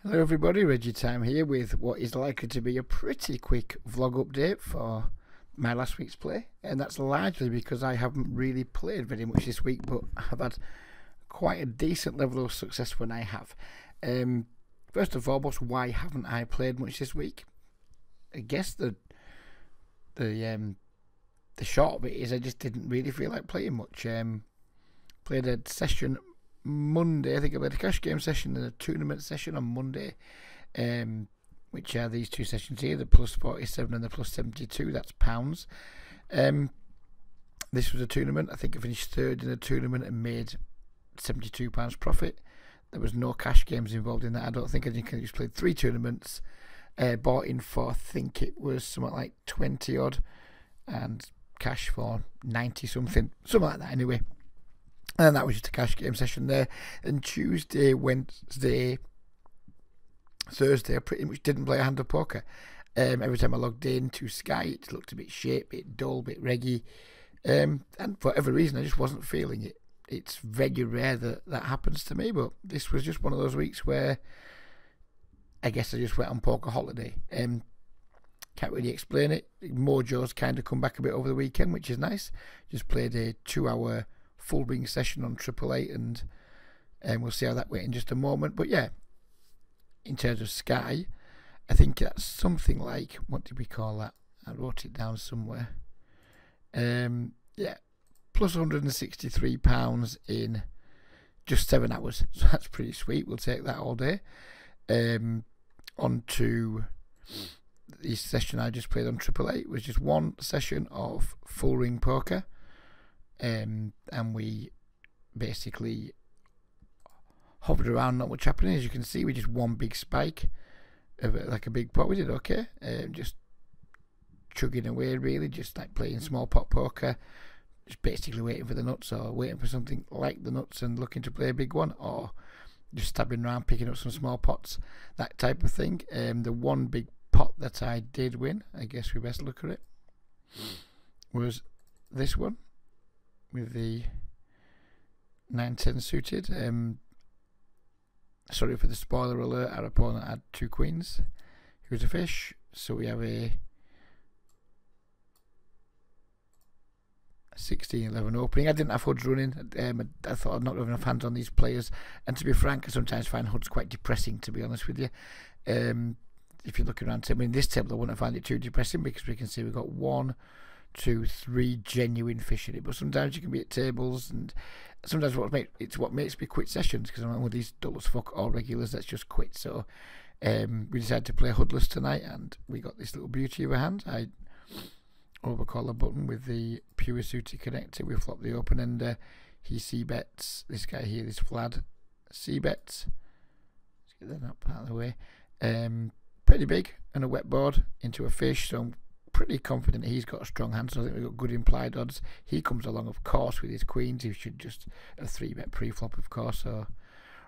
Hello everybody, Reggie Time here with what is likely to be a pretty quick vlog update for my last week's play, and that's largely because I haven't really played very much this week, but I've had quite a decent level of success when I have. First and foremost, why haven't I played much this week? I guess the short of it is I just didn't really feel like playing much. Played a session Monday. I think I played a cash game session and a tournament session on Monday, which are these two sessions here, the plus 47 and the plus 72. That's pounds. This was a tournament. I think I finished third in a tournament and made £72 profit. There was no cash games involved in that. I don't think I just played 3 tournaments, bought in for, I think it was something like 20 odd, and cash for 90 something like that anyway. And that was just a cash game session there. And Tuesday, Wednesday, Thursday, I pretty much didn't play a hand of poker. Every time I logged in to Sky, it looked a bit shit, a bit dull, a bit reggy. And for whatever reason, I just wasn't feeling it. It's very rare that that happens to me, but this was just one of those weeks where I guess I just went on poker holiday. Can't really explain it. Mojo's kind of come back a bit over the weekend, which is nice. Just played a 2-hour full ring session on 888, and we'll see how that went in just a moment. But yeah, in terms of Sky, I think that's something like, what did we call that? I wrote it down somewhere. Yeah, plus £163 in just 7 hours, so that's pretty sweet. We'll take that all day. On to the session I just played on 888 was just one session of full ring poker. And we basically hovered around, not much happening. As you can see, we just one big spike of it, like a big pot. We did okay, just chugging away really, just like playing small pot poker, just basically waiting for the nuts, or waiting for something like the nuts and looking to play a big one, or just stabbing around picking up some small pots, that type of thing. The one big pot that I did win, I guess we best look at it, was this one with the 9-10 suited. Sorry for the spoiler alert, our opponent had 2 queens. He was a fish, so we have a 16-11 opening. I didn't have HUDs running. I thought I'd not have enough hands on these players, and to be frank, I sometimes find HUDs quite depressing, to be honest with you. If you look around, I mean, this table I wouldn't find it too depressing, because we can see we've got 1, 2, 3 genuine fish in it, but sometimes you can be at tables, and sometimes it's what makes me quit sessions, because I'm like, well, these dull as fuck all regulars, let's just quit. So we decided to play HUDless tonight, and we got this little beauty of a hand. I overcall a button with the pure suited connector. We flop the open ender. He c-bets. This guy here, this Vlad, c-bets. Let's get that up out of the way. Pretty big, and a wet board into a fish, so I'm pretty confident he's got a strong hand, so I think we've got good implied odds. He comes along, of course, with his queens. He should just a 3-bet pre-flop, of course, so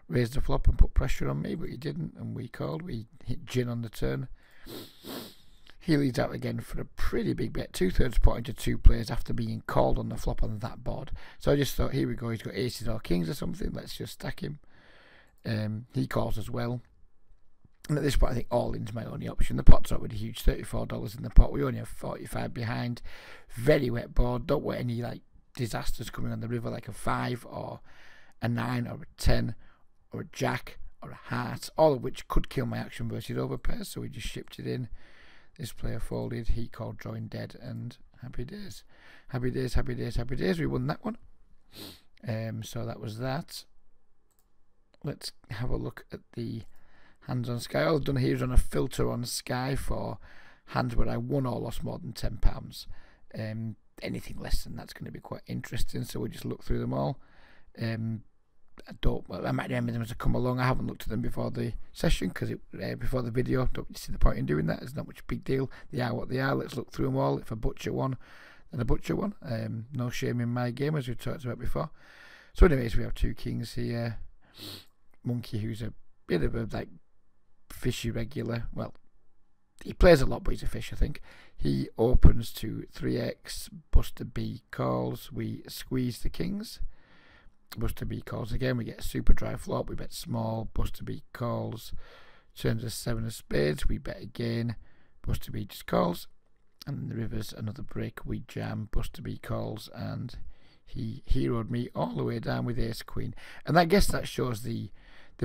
raised the flop and put pressure on me, but he didn't, and we called. We hit gin on the turn. He leads out again for a pretty big bet, 2/3 pot into 2 players after being called on the flop on that board. So I just thought, here we go, he's got aces or kings or something, let's just stack him. He calls as well. And at this point, I think all-in's my only option. The pot's already huge, $34 in the pot. We only have 45 behind. Very wet board. Don't want any like disasters coming on the river, like a 5 or a 9 or a 10 or a jack or a heart, all of which could kill my action versus overpairs. So we just shipped it in. This player folded. He called drawing dead, and happy days. Happy days, happy days, happy days. We won that one. So that was that. Let's have a look at the hands on Sky. All I've done here is on a filter on Sky for hands where I won or lost more than £10. Anything less than that's going to be quite interesting, so we'll just look through them all. I might remember them as I come along. I haven't looked at them before the session, because before the video, don't see the point in doing that. It's not much big deal. They are what they are. Let's look through them all. If I butcher one, then I butcher one. No shame in my game, as we talked about before. So anyways, we have 2 kings here. Monkey, who's a bit of a like fishy regular. Well, he plays a lot, but he's a fish, I think. He opens to 3x. Buster B calls. We squeeze the kings. Buster B calls again. We get a super dry flop. We bet small. Buster B calls Turns a 7 of spades, we bet again. Buster B just calls. And the river's another brick, we jam. Buster B calls, and he heroed me all the way down with ace queen. And I guess that shows the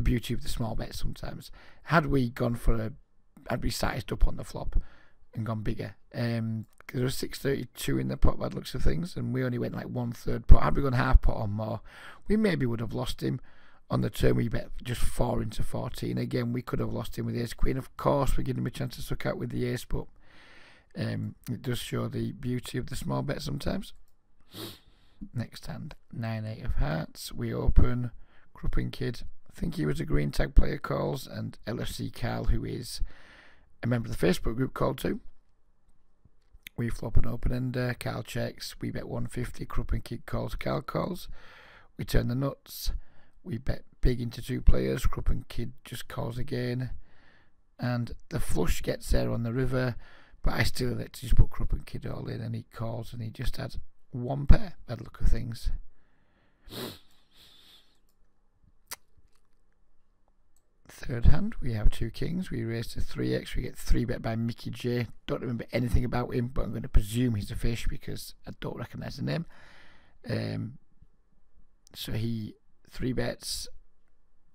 beauty of the small bet sometimes. Had we sized up on the flop and gone bigger, there was 632 in the pot by the looks of things, and we only went like 1/3 pot. Had we gone half pot or more, we maybe would have lost him. On the turn we bet just 4 into 14. Again, we could have lost him with ace queen. Of course, we give him a chance to suck out with the ace, but it does show the beauty of the small bet sometimes. Next hand, 9-8 of hearts. We open. Crupping Kid, I think he was a green tag player, calls, and LFC Carl, who is a member of the Facebook group, called too. We flop an open ender. Carl checks. We bet 150. Crupping Kid calls. Carl calls. We turn the nuts. We bet big into 2 players. Crupping Kid just calls again, and the flush gets there on the river, but I still let to just put Crupping Kid all in, and he calls, and he just had 1 pair by the look of things. Third hand, we have 2 kings. We raise to 3x. We get 3 bet by Mickey J. Don't remember anything about him, but I'm going to presume he's a fish because I don't recognise the name. So he 3 bets.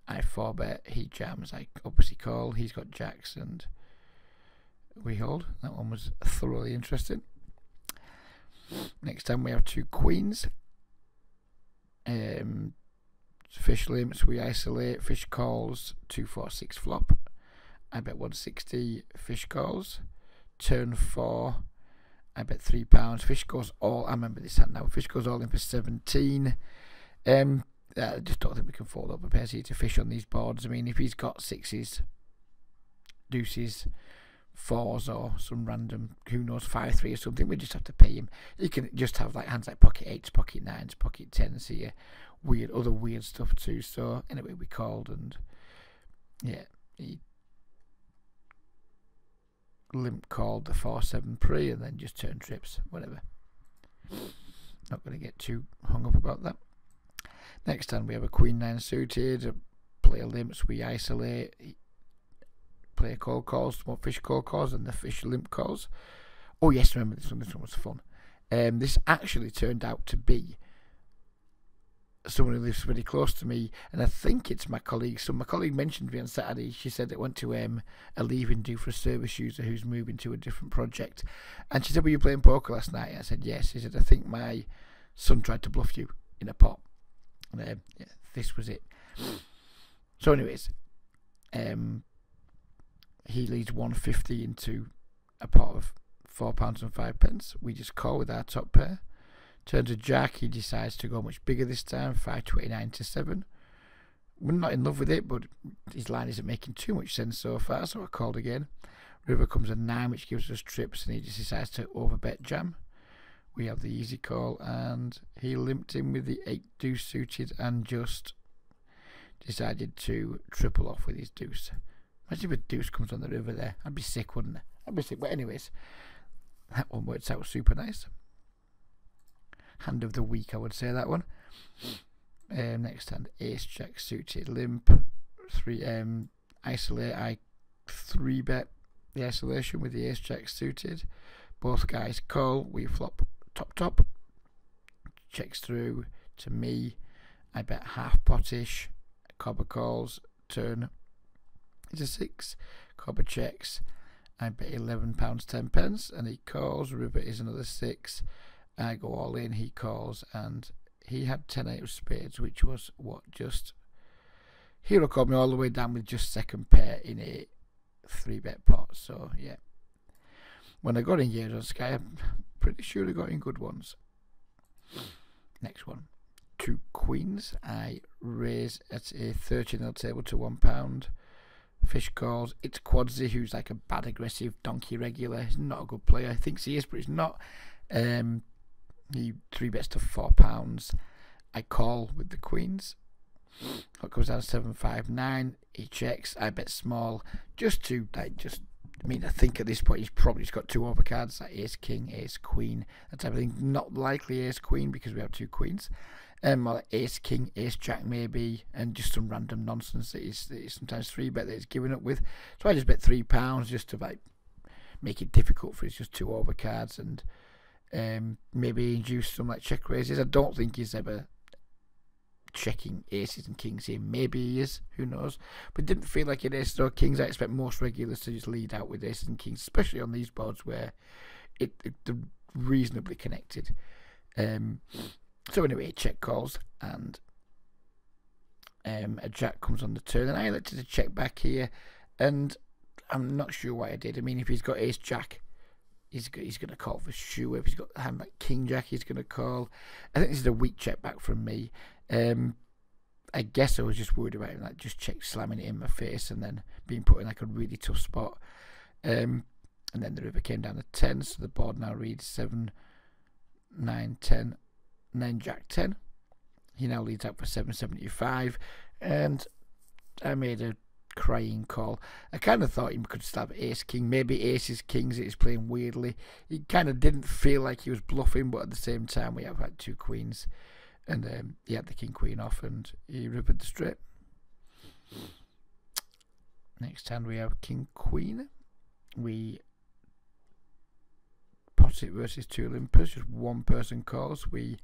I 4 bet. He jams. I obviously call. He's got jacks, and we hold. That one was thoroughly interesting. Next time we have 2 queens. Fish limps, we isolate. Fish calls. 2-4-6 flop. I bet 160. Fish calls. Turn 4. I bet £3. Fish goes all. I remember this hand now. Fish goes all in for 17. I just don't think we can fold up a pair to fish on these boards. I mean, if he's got 6s, deuces, 4s, or some random, who knows, 5-3 or something, we just have to pay him. He can just have like hands like pocket 8s, pocket 9s, pocket 10s here, other weird stuff too. So anyway, we called, and yeah, he limp called the 4-7 pre, and then just turned trips, whatever. Not going to get too hung up about that. Next time we have a Queen 9 suited, player limps, we isolate, player call calls, more fish call calls, and the fish limp calls. Oh yes, remember this one was fun. This actually turned out to be someone who lives pretty close to me, and I think it's my colleague. So my colleague mentioned me on Saturday. She said it went to a leaving due for a service user who's moving to a different project, and she said, "Were you playing poker last night?" I said yes. She said, "I think my son tried to bluff you in a pot." And yeah, this was it. So anyways, he leads 150 into a pot of £4 and 5p. We just call with our top pair. Turns a jack. He decides to go much bigger this time, 529 to 7. We're not in love with it, but his line isn't making too much sense so far, so I called again. River comes a 9, which gives us trips, and he just decides to overbet jam. We have the easy call, and he limped in with the 8 deuce suited and just decided to triple off with his deuce. Imagine if a deuce comes on the river there. I'd be sick, wouldn't I? I'd be sick. But anyways, that one works out super nice. Hand of the week, I would say that one. Next hand, ace jack suited limp. 3 isolate. I 3 bet the isolation with the ace jack suited. Both guys call. We flop top. Checks through to me. I bet half potish. Cobber calls. Turn is a 6. Cobber checks. I bet £11 10p, and he calls. River is another 6. I go all in. He calls, and he had 10-8 of spades, which was what just hero called me all the way down with just second pair in a 3-bet pot. So yeah, when I got in here on Sky, I'm pretty sure I got in good ones. Next one, 2 queens. I raise at a 13 table to £1. Fish calls. It's Quadsy, who's like a bad aggressive donkey regular. He's not a good player. He thinks he is, but he's not. He 3 bets to £4. I call with the queens. It goes down 7-5-9. He checks. I bet small, just to I think at this point he's probably just got 2 overcards, like ace king, ace queen, that type of thing. Not likely ace queen because we have 2 queens. Or like ace king, ace jack maybe, and just some random nonsense that he's sometimes 3-bet that he's giving up with. So I just bet £3 just to like make it difficult for his just 2 over cards, and maybe induce some like check raises. I don't think he's ever checking aces and kings here. Maybe he is, who knows, but it didn't feel like it aces or kings. I expect most regulars to just lead out with aces and kings, especially on these boards where they're reasonably connected. So anyway, check calls, and a jack comes on the turn, and I elected to check back here, and I'm not sure why I did. I mean, if he's got ace jack, he's going to call for sure. If he's got a hand like king jack, he's going to call. I think this is a weak check back from me. I guess I was just worried about him, like just check slamming it in my face and then being put in like a really tough spot. And then the river came down to 10, so the board now reads 7, 9, 10, and then jack 10. He now leads out for 775, and I made a crying call. I kind of thought he could stab ace king, maybe aces kings. It is playing weirdly. He kind of didn't feel like he was bluffing, but at the same time we have had 2 queens, and he had the king queen off, and he rivered the straight. Next hand we have king queen. We pot it versus 2 limpers, just 1 person calls. We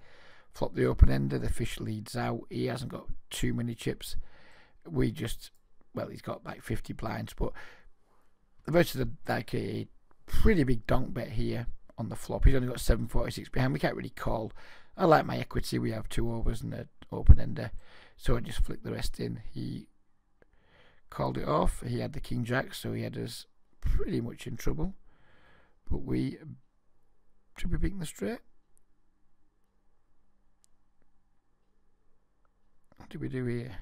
flop the open ender, the fish leads out. He hasn't got too many chips. We just, well, he's got like 50 blinds, but versus like a pretty big donk bet here on the flop. He's only got 746 behind. We can't really call. I like my equity. We have 2 overs and an open ender, so I just flicked the rest in. He called it off. He had the king jack, so he had us pretty much in trouble. But we should be beating the straight. What did we do here?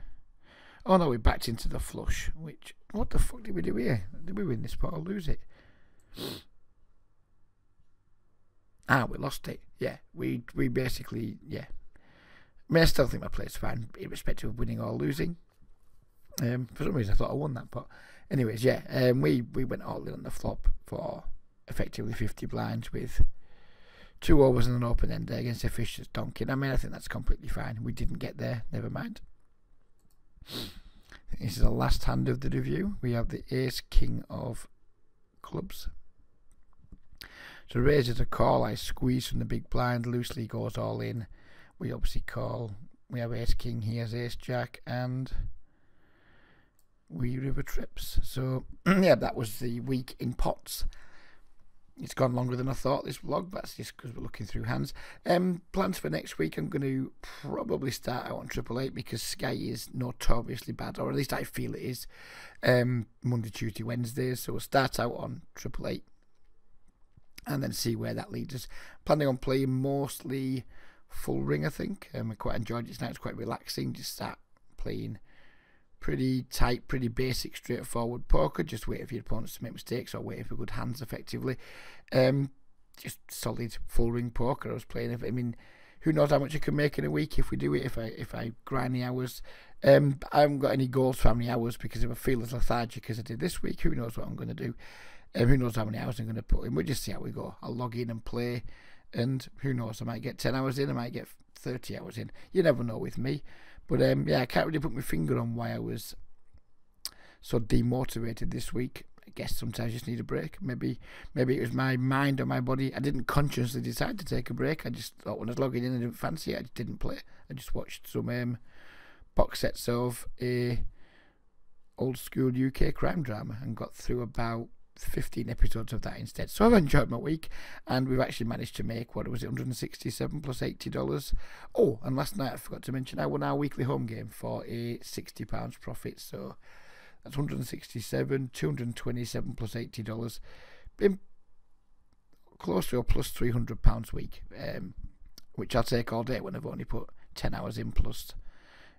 Oh no, we backed into the flush. Which, what the fuck did we do here? Did we win this pot or lose it? Ah, we lost it. Yeah, we basically, yeah. I mean, I still think my play's fine, irrespective of winning or losing. For some reason I thought I won that pot. Anyways, yeah, we went all in on the flop for effectively 50 blinds with 2 overs and an open ender against a fish that's donking. I mean, I think that's completely fine. We didn't get there, never mind. This is the last hand of the review. We have the ace king of clubs. So raise is a call. I squeeze from the big blind, loosely goes all in. We obviously call. We have ace king, he has ace jack, and we river trips. So yeah, that was the week in pots. It's gone longer than I thought, this vlog, but that's just because we're looking through hands. Plans for next week, I'm going to probably start out on 888 because Sky is notoriously bad, or at least I feel it is, Monday, Tuesday, Wednesdays. So we'll start out on 888 and then see where that leads us. Planning on playing mostly full ring, I think. I quite enjoyed it tonight. It's quite relaxing. Just start playing pretty tight, pretty basic, straightforward poker. Just wait for your opponents to make mistakes or wait for good hands effectively. Just solid full ring poker I was playing. I mean, who knows how much I can make in a week if we do it, if I grind the hours. I haven't got any goals for how many hours because if I feel as lethargic as I did this week, who knows what I'm going to do. Who knows how many hours I'm going to put in. We'll just see how we go. I'll log in and play, and who knows, I might get 10 hours in, I might get 30 hours in. You never know with me. But yeah, I can't really put my finger on why I was so demotivated this week. I guess sometimes you just need a break. Maybe it was my mind or my body. I didn't consciously decide to take a break. I just thought when I was logging in I didn't fancy it. I just didn't play. I just watched some box sets of a old school UK crime drama and got through about 15 episodes of that instead. So I've enjoyed my week, and we've actually managed to make, what was it, 167 plus $80. Oh, and last night I forgot to mention I won our weekly home game for a £60 profit, so that's 167, 227 plus $80. Been close to a plus £300 week, which I'll take all day when I've only put 10 hours in plus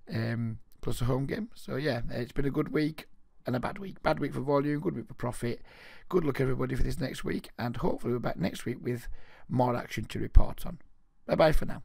a home game. So yeah, it's been a good week and a bad week. Bad week for volume, good week for profit. Good luck everybody for this next week, and hopefully we're back next week with more action to report on. Bye bye for now.